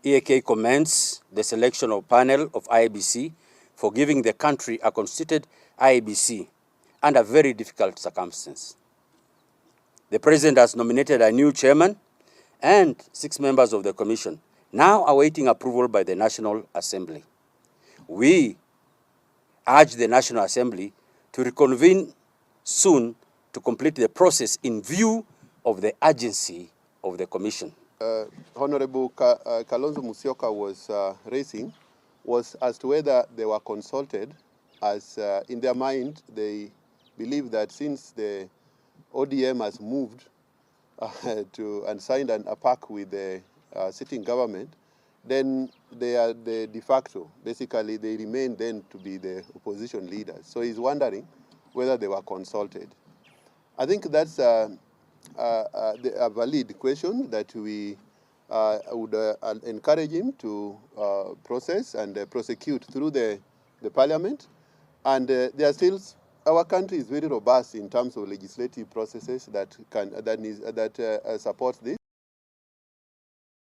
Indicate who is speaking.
Speaker 1: EAK commends the selection of panel of IEBC for giving the country a constituted IEBC under very difficult circumstances. The President has nominated a new chairman and 6 members of the commission, now awaiting approval by the National Assembly. We urge the National Assembly to reconvene soon to complete the process in view of the urgency of the commission.
Speaker 2: Honorable Kalonzo Musyoka was raising was as to whether they were consulted, as in their mind they believe that since the ODM has moved and signed a pact with the sitting government, then they are the de facto. Basically, they remain then to be the opposition leaders. So he's wondering whether they were consulted. I think that's a valid question that we would encourage him to process and prosecute through the parliament. And there are still, our country is very robust in terms of legislative processes that supports this.